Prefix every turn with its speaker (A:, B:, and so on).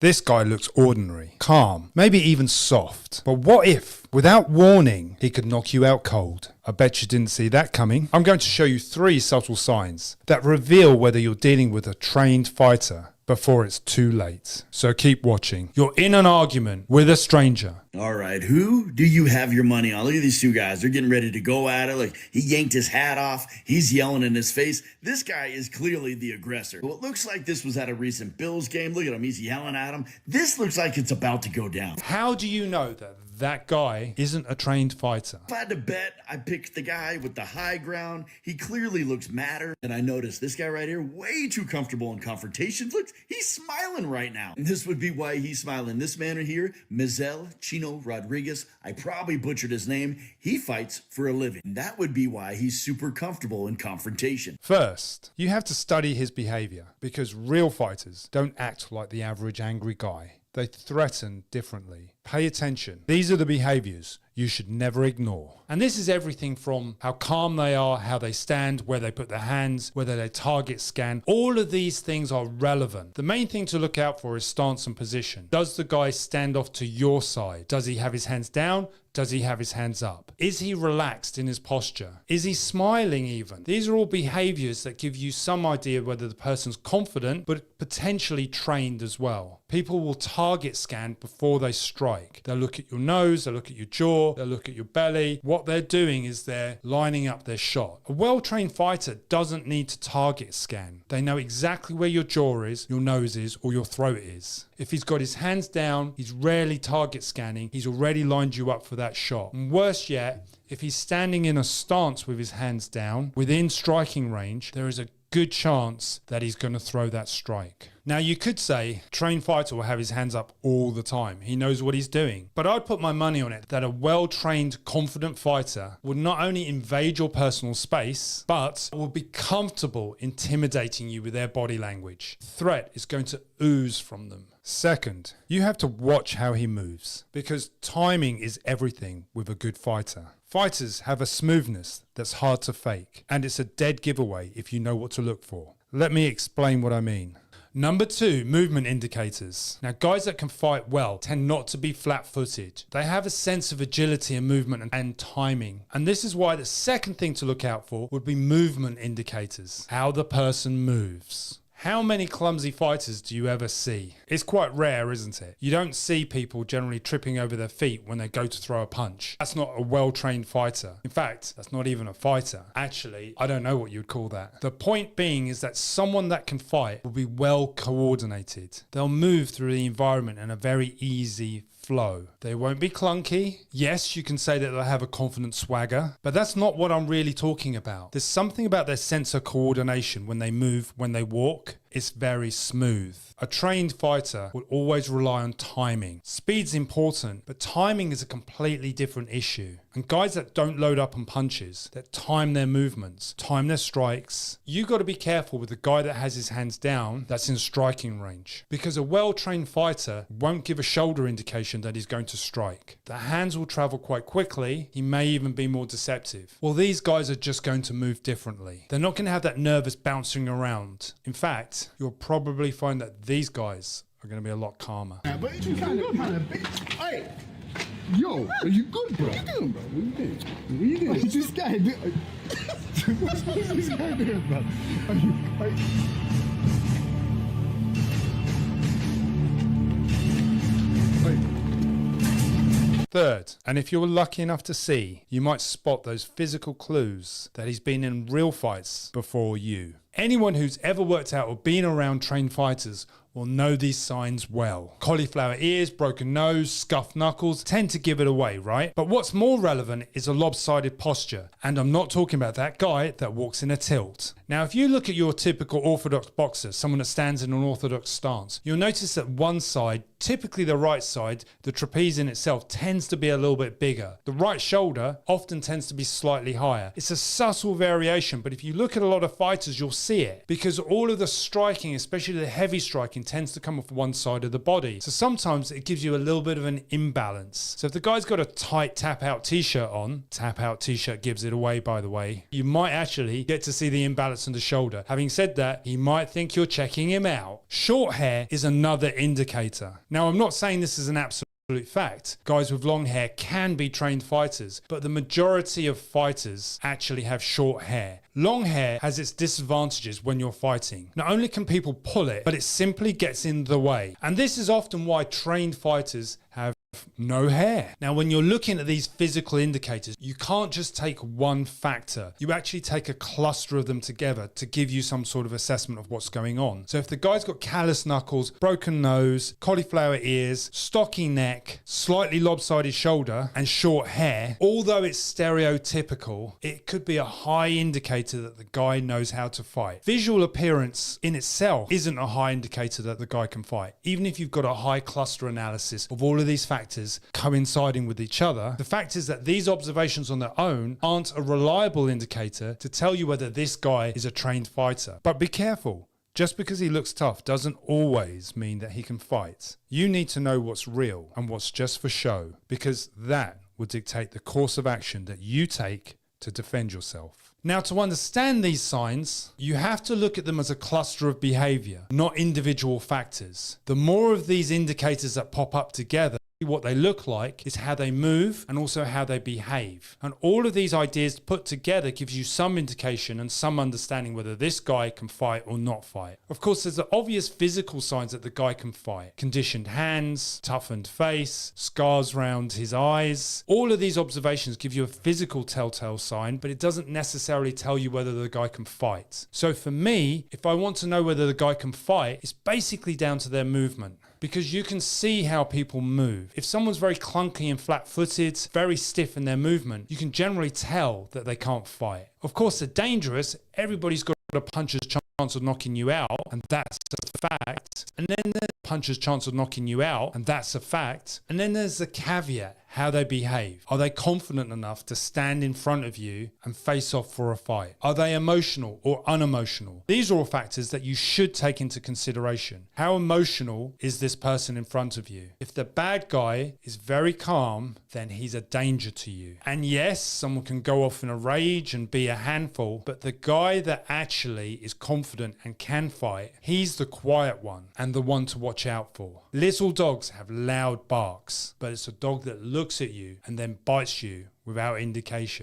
A: This guy looks ordinary, calm, maybe even soft. But what if, without warning, he could knock you out cold? I bet you didn't see that coming. I'm going to show you 3 subtle signs that reveal whether you're dealing with a trained fighter before it's too late. So keep watching. You're in an argument with a stranger.
B: All right, who do you have your money on? Look at these 2 guys. They're getting ready to go at it. Like, he yanked his hat off. He's yelling in his face. This guy is clearly the aggressor. Well, it looks like this was at a recent Bills game. Look at him. He's yelling at him. This looks like it's about to go down.
A: How do you know that guy isn't a trained fighter?
B: If I had to bet, I picked the guy with the high ground. He clearly looks madder. And I noticed this guy right here, way too comfortable in confrontations. Look, he's smiling right now. And this would be why he's smiling. This man right here, Mizel Chino Rodriguez, I probably butchered his name. He fights for a living. And that would be why he's super comfortable in confrontation.
A: First, you have to study his behavior, because real fighters don't act like the average angry guy. They threaten differently. Pay attention. These are the behaviors you should never ignore. And this is everything from how calm they are, how they stand, where they put their hands, whether they target scan. All of these things are relevant. The main thing to look out for is stance and position. Does the guy stand off to your side? Does he have his hands down? Does he have his hands up? Is he relaxed in his posture? Is he smiling even? These are all behaviors that give you some idea whether the person's confident, but potentially trained as well. People will target scan before they strike. They'll look at your nose, they'll look at your jaw, they'll look at your belly. What they're doing is they're lining up their shot. A well-trained fighter doesn't need to target scan. They know exactly where your jaw is, your nose is, or your throat is. If he's got his hands down, he's rarely target scanning. He's already lined you up for that shot. And worse yet, if he's standing in a stance with his hands down, within striking range, there is a good chance that he's going to throw that strike. Now, you could say trained fighter will have his hands up all the time. He knows what he's doing. But I'd put my money on it that a well-trained, confident fighter would not only invade your personal space, but will be comfortable intimidating you with their body language. Threat is going to ooze from them. Second, you have to watch how he moves, because timing is everything with a good fighter. Fighters have a smoothness that's hard to fake, and it's a dead giveaway if you know what to look for. Let me explain what I mean. Number 2, movement indicators. Now, guys that can fight well tend not to be flat-footed. They have a sense of agility and movement and timing. And this is why the second thing to look out for would be movement indicators. How the person moves. How many clumsy fighters do you ever see? It's quite rare, isn't it? You don't see people generally tripping over their feet when they go to throw a punch. That's not a well-trained fighter. In fact, that's not even a fighter. Actually, I don't know what you'd call that. The point being is that someone that can fight will be well coordinated. They'll move through the environment in a very easy flow. They won't be clunky. Yes, you can say that they'll have a confident swagger, but that's not what I'm really talking about. There's something about their sense of coordination when they move, when they walk. It's very smooth. A trained fighter will always rely on timing. Speed's important, but timing is a completely different issue. And guys that don't load up on punches, that time their movements, time their strikes, you got to be careful with the guy that has his hands down that's in striking range. Because a well-trained fighter won't give a shoulder indication that he's going to strike. The hands will travel quite quickly. He may even be more deceptive. Well, these guys are just going to move differently. They're not going to have that nervous bouncing around. In fact, you'll probably find that these guys are going to be a lot calmer.
C: Yeah, but you kind of hey, yo, are you good, bro? What you doing, bro? What you doing? What you doing? What's this guy doing? What's this guy doing, bro?
A: Third, and if you're lucky enough to see, you might spot those physical clues that he's been in real fights before you. Anyone who's ever worked out or been around trained fighters will know these signs well. Cauliflower ears, broken nose, scuffed knuckles tend to give it away, right? But what's more relevant is a lopsided posture. And I'm not talking about that guy that walks in a tilt. Now, if you look at your typical orthodox boxer, someone that stands in an orthodox stance, you'll notice that one side, typically the right side, the trapeze in itself tends to be a little bit bigger. The right shoulder often tends to be slightly higher. It's a subtle variation, but if you look at a lot of fighters, you'll see it. Because all of the striking, especially the heavy striking, walking tends to come off one side of the body. So sometimes it gives you a little bit of an imbalance. So if the guy's got a tight tap out t-shirt on, tap out t-shirt gives it away, by the way, you might actually get to see the imbalance on the shoulder. Having said that, he might think you're checking him out. Short hair is another indicator. Now, I'm not saying this is an absolute fact. Guys with long hair can be trained fighters, but the majority of fighters actually have short hair. Long hair has its disadvantages when you're fighting. Not only can people pull it, but it simply gets in the way. And this is often why trained fighters have no hair. Now, when you're looking at these physical indicators, you can't just take one factor. You actually take a cluster of them together to give you some sort of assessment of what's going on. So if the guy's got callous knuckles, broken nose, cauliflower ears, stocky neck, slightly lopsided shoulder, and short hair, although it's stereotypical, it could be a high indicator that the guy knows how to fight. Visual appearance in itself isn't a high indicator that the guy can fight. Even if you've got a high cluster analysis of all of these factors coinciding with each other, the fact is that these observations on their own aren't a reliable indicator to tell you whether this guy is a trained fighter. But be careful. Just because he looks tough doesn't always mean that he can fight. You need to know what's real and what's just for show, because that will dictate the course of action that you take to defend yourself. Now, to understand these signs, you have to look at them as a cluster of behavior, not individual factors. The more of these indicators that pop up together, what they look like is how they move and also how they behave. And all of these ideas put together gives you some indication and some understanding whether this guy can fight or not fight. Of course, there's the obvious physical signs that the guy can fight. Conditioned hands, toughened face, scars around his eyes. All of these observations give you a physical telltale sign, but it doesn't necessarily tell you whether the guy can fight. So for me, if I want to know whether the guy can fight, it's basically down to their movement. Because you can see how people move. If someone's very clunky and flat-footed, very stiff in their movement, you can generally tell that they can't fight. Of course, they're dangerous. Everybody's got a puncher's chance of knocking you out, and that's a fact. And then there's a puncher's chance of knocking you out, and that's a fact. And then there's the caveat, how they behave. Are they confident enough to stand in front of you and face off for a fight? Are they emotional or unemotional? These are all factors that you should take into consideration. How emotional is this person in front of you? If the bad guy is very calm, then he's a danger to you. And yes, someone can go off in a rage and be a handful, but the guy that actually is confident and can fight, he's the quiet one and the one to watch out for. Little dogs have loud barks, but it's a dog that looks at you and then bites you without indication.